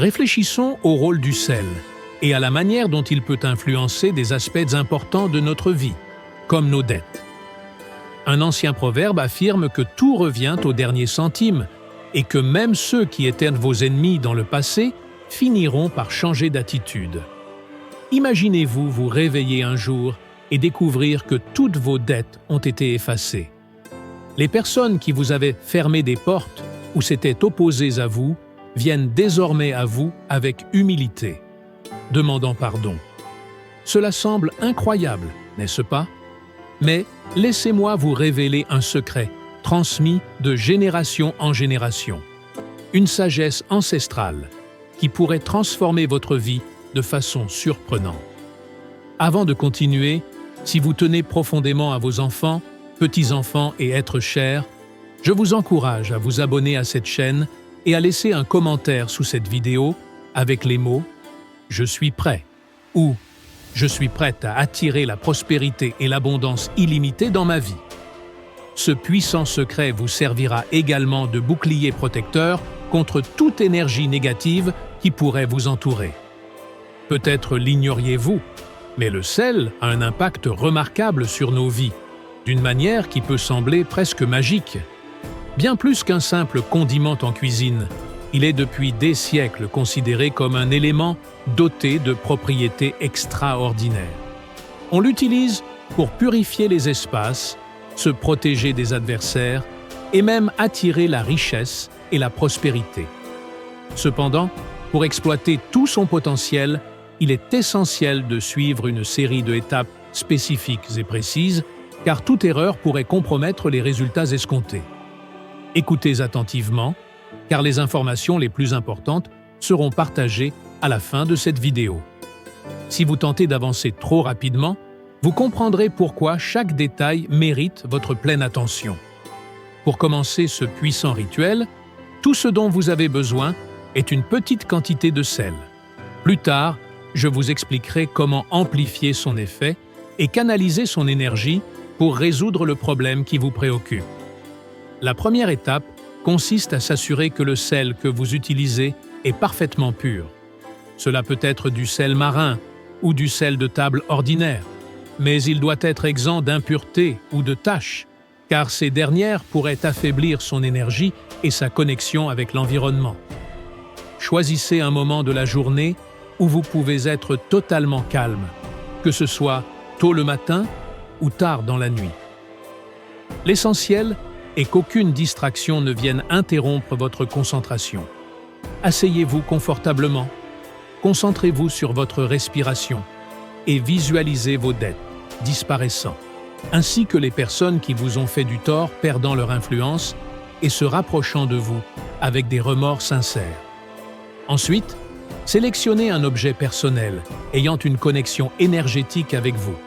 Réfléchissons au rôle du sel et à la manière dont il peut influencer des aspects importants de notre vie, comme nos dettes. Un ancien proverbe affirme que tout revient au dernier centime et que même ceux qui étaient vos ennemis dans le passé finiront par changer d'attitude. Imaginez-vous vous réveiller un jour et découvrir que toutes vos dettes ont été effacées. Les personnes qui vous avaient fermé des portes ou s'étaient opposées à vous viennent désormais à vous avec humilité, demandant pardon. Cela semble incroyable, n'est-ce pas? Mais laissez-moi vous révéler un secret, transmis de génération en génération. Une sagesse ancestrale qui pourrait transformer votre vie de façon surprenante. Avant de continuer, si vous tenez profondément à vos enfants, petits-enfants et êtres chers, je vous encourage à vous abonner à cette chaîne et à laisser un commentaire sous cette vidéo avec les mots « Je suis prêt » ou « Je suis prête à attirer la prospérité et l'abondance illimitée dans ma vie ». Ce puissant secret vous servira également de bouclier protecteur contre toute énergie négative qui pourrait vous entourer. Peut-être l'ignoriez-vous, mais le sel a un impact remarquable sur nos vies, d'une manière qui peut sembler presque magique. Bien plus qu'un simple condiment en cuisine, il est depuis des siècles considéré comme un élément doté de propriétés extraordinaires. On l'utilise pour purifier les espaces, se protéger des adversaires et même attirer la richesse et la prospérité. Cependant, pour exploiter tout son potentiel, il est essentiel de suivre une série d'étapes spécifiques et précises, car toute erreur pourrait compromettre les résultats escomptés. Écoutez attentivement, car les informations les plus importantes seront partagées à la fin de cette vidéo. Si vous tentez d'avancer trop rapidement, vous comprendrez pourquoi chaque détail mérite votre pleine attention. Pour commencer ce puissant rituel, tout ce dont vous avez besoin est une petite quantité de sel. Plus tard, je vous expliquerai comment amplifier son effet et canaliser son énergie pour résoudre le problème qui vous préoccupe. La première étape consiste à s'assurer que le sel que vous utilisez est parfaitement pur. Cela peut être du sel marin ou du sel de table ordinaire, mais il doit être exempt d'impuretés ou de taches, car ces dernières pourraient affaiblir son énergie et sa connexion avec l'environnement. Choisissez un moment de la journée où vous pouvez être totalement calme, que ce soit tôt le matin ou tard dans la nuit. L'essentiel est qu'aucune distraction ne vienne interrompre votre concentration. Asseyez-vous confortablement, concentrez-vous sur votre respiration et visualisez vos dettes disparaissant, ainsi que les personnes qui vous ont fait du tort perdant leur influence et se rapprochant de vous avec des remords sincères. Ensuite, sélectionnez un objet personnel ayant une connexion énergétique avec vous,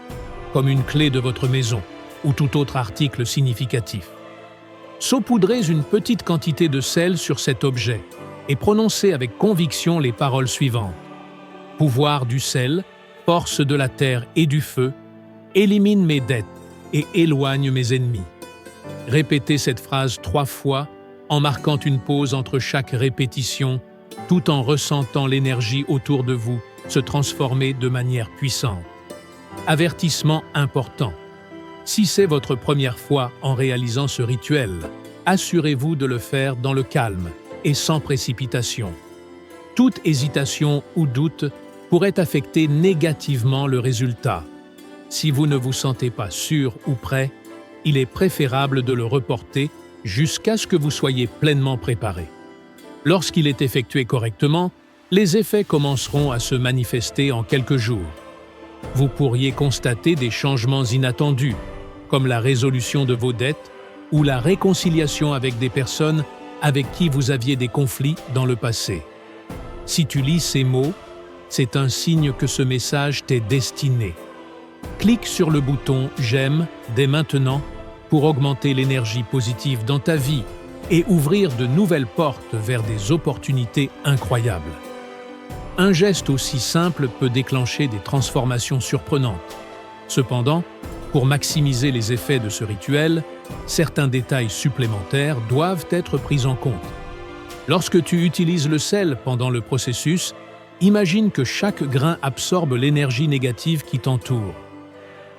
comme une clé de votre maison ou tout autre article significatif. Saupoudrez une petite quantité de sel sur cet objet et prononcez avec conviction les paroles suivantes. Pouvoir du sel, force de la terre et du feu, élimine mes dettes et éloigne mes ennemis. Répétez cette phrase 3 fois en marquant une pause entre chaque répétition, tout en ressentant l'énergie autour de vous se transformer de manière puissante. Avertissement important. Si c'est votre première fois en réalisant ce rituel, assurez-vous de le faire dans le calme et sans précipitation. Toute hésitation ou doute pourrait affecter négativement le résultat. Si vous ne vous sentez pas sûr ou prêt, il est préférable de le reporter jusqu'à ce que vous soyez pleinement préparé. Lorsqu'il est effectué correctement, les effets commenceront à se manifester en quelques jours. Vous pourriez constater des changements inattendus, comme la résolution de vos dettes ou la réconciliation avec des personnes avec qui vous aviez des conflits dans le passé. Si tu lis ces mots, c'est un signe que ce message t'est destiné. Clique sur le bouton « J'aime » dès maintenant pour augmenter l'énergie positive dans ta vie et ouvrir de nouvelles portes vers des opportunités incroyables. Un geste aussi simple peut déclencher des transformations surprenantes. Cependant, pour maximiser les effets de ce rituel, certains détails supplémentaires doivent être pris en compte. Lorsque tu utilises le sel pendant le processus, imagine que chaque grain absorbe l'énergie négative qui t'entoure.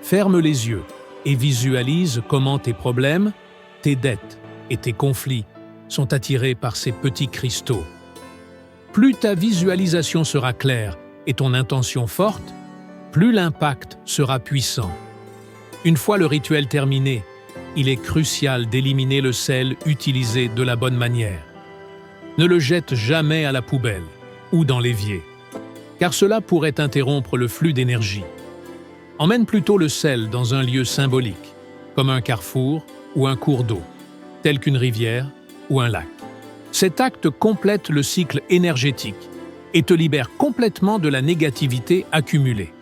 Ferme les yeux et visualise comment tes problèmes, tes dettes et tes conflits sont attirés par ces petits cristaux. Plus ta visualisation sera claire et ton intention forte, plus l'impact sera puissant. Une fois le rituel terminé, il est crucial d'éliminer le sel utilisé de la bonne manière. Ne le jette jamais à la poubelle ou dans l'évier, car cela pourrait interrompre le flux d'énergie. Emmène plutôt le sel dans un lieu symbolique, comme un carrefour ou un cours d'eau, tel qu'une rivière ou un lac. Cet acte complète le cycle énergétique et te libère complètement de la négativité accumulée.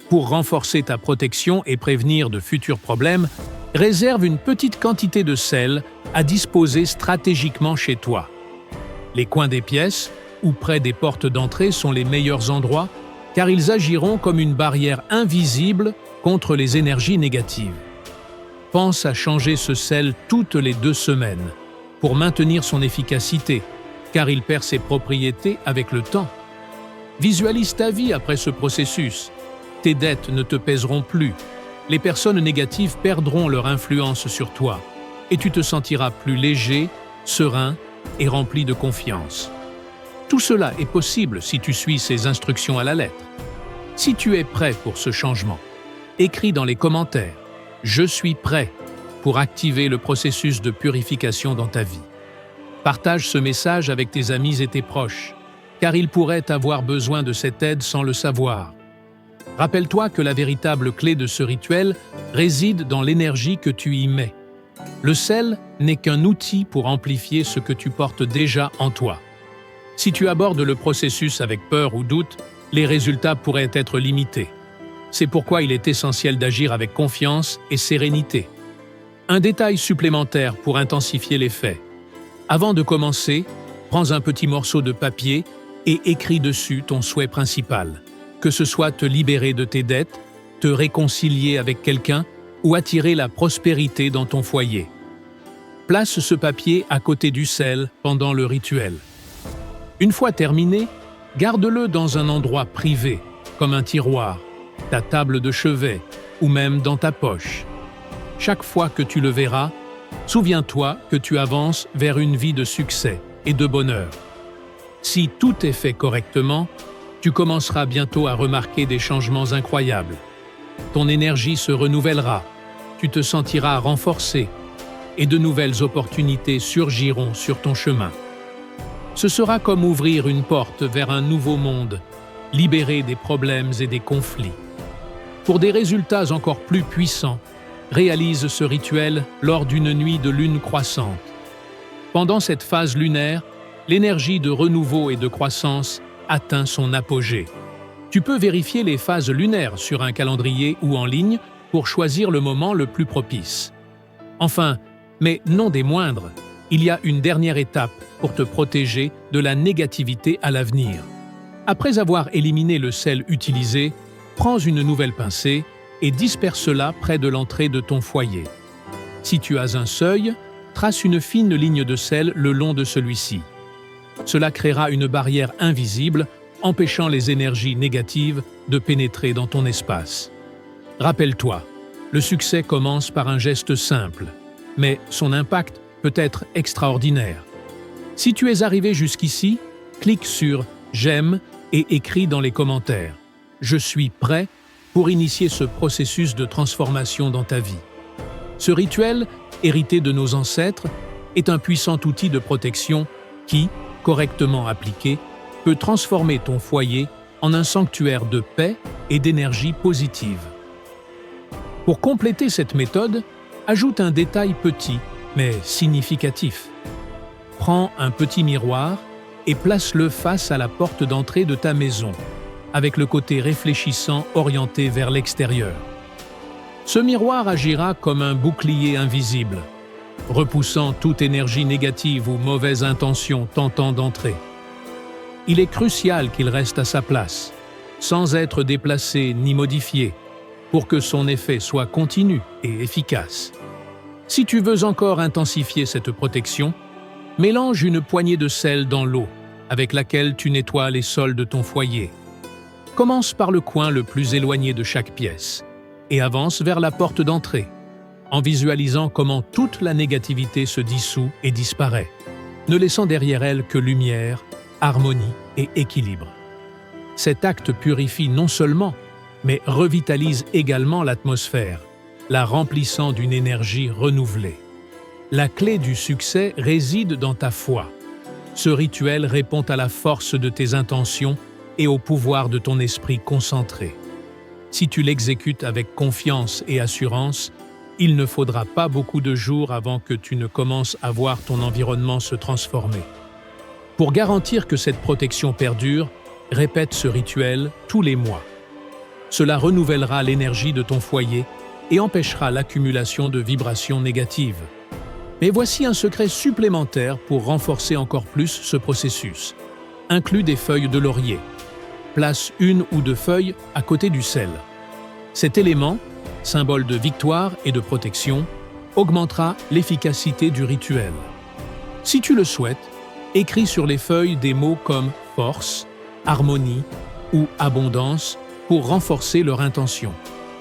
Pour renforcer ta protection et prévenir de futurs problèmes, réserve une petite quantité de sel à disposer stratégiquement chez toi. Les coins des pièces ou près des portes d'entrée sont les meilleurs endroits car ils agiront comme une barrière invisible contre les énergies négatives. Pense à changer ce sel toutes les 2 semaines pour maintenir son efficacité, car il perd ses propriétés avec le temps. Visualise ta vie après ce processus. Tes dettes ne te pèseront plus, les personnes négatives perdront leur influence sur toi, et tu te sentiras plus léger, serein et rempli de confiance. Tout cela est possible si tu suis ces instructions à la lettre. Si tu es prêt pour ce changement, écris dans les commentaires « Je suis prêt » pour activer le processus de purification dans ta vie. Partage ce message avec tes amis et tes proches, car ils pourraient avoir besoin de cette aide sans le savoir. Rappelle-toi que la véritable clé de ce rituel réside dans l'énergie que tu y mets. Le sel n'est qu'un outil pour amplifier ce que tu portes déjà en toi. Si tu abordes le processus avec peur ou doute, les résultats pourraient être limités. C'est pourquoi il est essentiel d'agir avec confiance et sérénité. Un détail supplémentaire pour intensifier l'effet. Avant de commencer, prends un petit morceau de papier et écris dessus ton souhait principal, que ce soit te libérer de tes dettes, te réconcilier avec quelqu'un ou attirer la prospérité dans ton foyer. Place ce papier à côté du sel pendant le rituel. Une fois terminé, garde-le dans un endroit privé, comme un tiroir, ta table de chevet ou même dans ta poche. Chaque fois que tu le verras, souviens-toi que tu avances vers une vie de succès et de bonheur. Si tout est fait correctement, tu commenceras bientôt à remarquer des changements incroyables. Ton énergie se renouvellera, tu te sentiras renforcé et de nouvelles opportunités surgiront sur ton chemin. Ce sera comme ouvrir une porte vers un nouveau monde, libéré des problèmes et des conflits. Pour des résultats encore plus puissants, réalise ce rituel lors d'une nuit de lune croissante. Pendant cette phase lunaire, l'énergie de renouveau et de croissance atteint son apogée. Tu peux vérifier les phases lunaires sur un calendrier ou en ligne pour choisir le moment le plus propice. Enfin, mais non des moindres, il y a une dernière étape pour te protéger de la négativité à l'avenir. Après avoir éliminé le sel utilisé, prends une nouvelle pincée et disperse-la près de l'entrée de ton foyer. Si tu as un seuil, trace une fine ligne de sel le long de celui-ci. Cela créera une barrière invisible, empêchant les énergies négatives de pénétrer dans ton espace. Rappelle-toi, le succès commence par un geste simple, mais son impact peut être extraordinaire. Si tu es arrivé jusqu'ici, clique sur « J'aime » et écris dans les commentaires « Je suis prêt » pour initier ce processus de transformation dans ta vie. Ce rituel, hérité de nos ancêtres, est un puissant outil de protection qui, correctement appliqué, peut transformer ton foyer en un sanctuaire de paix et d'énergie positive. Pour compléter cette méthode, ajoute un détail petit, mais significatif. Prends un petit miroir et place-le face à la porte d'entrée de ta maison, avec le côté réfléchissant orienté vers l'extérieur. Ce miroir agira comme un bouclier invisible, repoussant toute énergie négative ou mauvaise intention tentant d'entrer. Il est crucial qu'il reste à sa place, sans être déplacé ni modifié, pour que son effet soit continu et efficace. Si tu veux encore intensifier cette protection, Mélange une poignée de sel dans l'eau, avec laquelle tu nettoies les sols de ton foyer. Commence par le coin le plus éloigné de chaque pièce et avance vers la porte d'entrée, en visualisant comment toute la négativité se dissout et disparaît, ne laissant derrière elle que lumière, harmonie et équilibre. Cet acte purifie non seulement, mais revitalise également l'atmosphère, la remplissant d'une énergie renouvelée. La clé du succès réside dans ta foi. Ce rituel répond à la force de tes intentions et au pouvoir de ton esprit concentré. Si tu l'exécutes avec confiance et assurance, il ne faudra pas beaucoup de jours avant que tu ne commences à voir ton environnement se transformer. Pour garantir que cette protection perdure, répète ce rituel tous les mois. Cela renouvellera l'énergie de ton foyer et empêchera l'accumulation de vibrations négatives. Mais voici un secret supplémentaire pour renforcer encore plus ce processus. Inclus des feuilles de laurier. Place 1 ou 2 feuilles à côté du sel. Cet élément, symbole de victoire et de protection, augmentera l'efficacité du rituel. Si tu le souhaites, écris sur les feuilles des mots comme force, harmonie ou abondance pour renforcer leur intention.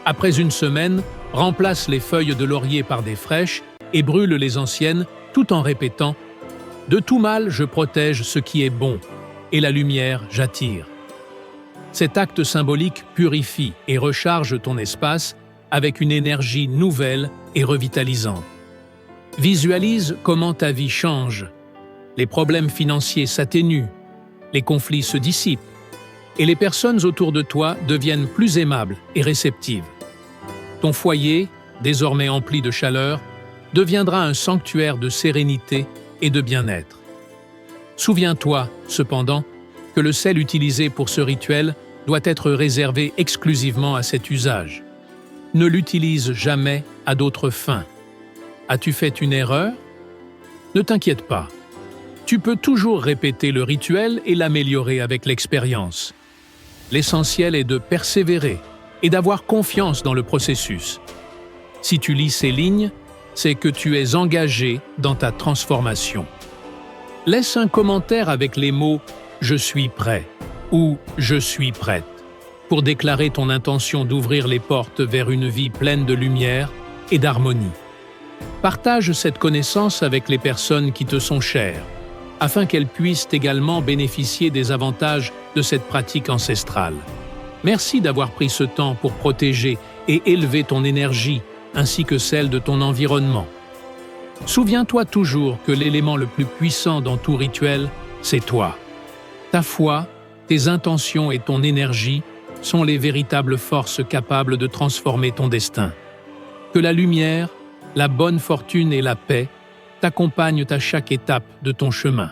Après une semaine, remplace les feuilles de laurier par des fraîches et brûle les anciennes tout en répétant « De tout mal, je protège ce qui est bon, et la lumière, j'attire ». Cet acte symbolique purifie et recharge ton espace avec une énergie nouvelle et revitalisante. Visualise comment ta vie change. Les problèmes financiers s'atténuent, les conflits se dissipent, et les personnes autour de toi deviennent plus aimables et réceptives. Ton foyer, désormais empli de chaleur, deviendra un sanctuaire de sérénité et de bien-être. Souviens-toi, cependant, que le sel utilisé pour ce rituel doit être réservé exclusivement à cet usage. Ne l'utilise jamais à d'autres fins. As-tu fait une erreur? Ne t'inquiète pas. Tu peux toujours répéter le rituel et l'améliorer avec l'expérience. L'essentiel est de persévérer et d'avoir confiance dans le processus. Si tu lis ces lignes, c'est que tu es engagé dans ta transformation. Laisse un commentaire avec les mots « Je suis prêt » ou « Je suis prête » pour déclarer ton intention d'ouvrir les portes vers une vie pleine de lumière et d'harmonie. Partage cette connaissance avec les personnes qui te sont chères, afin qu'elles puissent également bénéficier des avantages de cette pratique ancestrale. Merci d'avoir pris ce temps pour protéger et élever ton énergie ainsi que celle de ton environnement. Souviens-toi toujours que l'élément le plus puissant dans tout rituel, c'est toi. Ta foi, tes intentions et ton énergie sont les véritables forces capables de transformer ton destin. Que la lumière, la bonne fortune et la paix t'accompagnent à chaque étape de ton chemin.